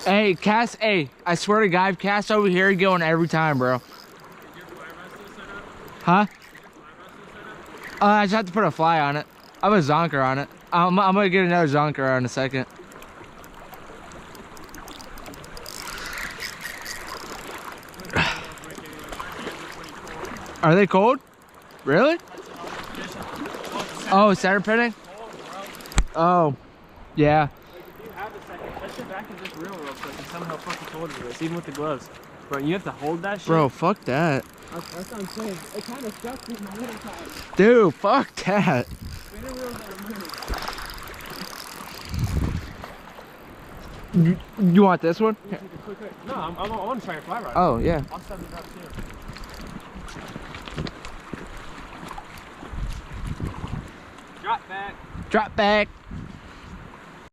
Hey, cast. Hey, I swear to God, I've cast over here going every time, bro. Is your fly rod still set up? Huh? Is your fly rod still set up? I just have to put a fly on it. I have a zonker on it. I'm gonna get another zonker in a second. Are they cold? Really? Oh, center pinning? Oh, yeah. Like, if you have a second, touch your back and just reel real quick and tell me how fucking cold it is, even with the gloves. Bro, you have to hold that shit. Bro, fuck that. That's what I'm saying. It kind of sucks with my little time. Dude, fuck that. Spinner reels are amazing. You want this one? No, I want to try your fly rod. Oh, yeah. I'll set it up too. Drop back. Drop back.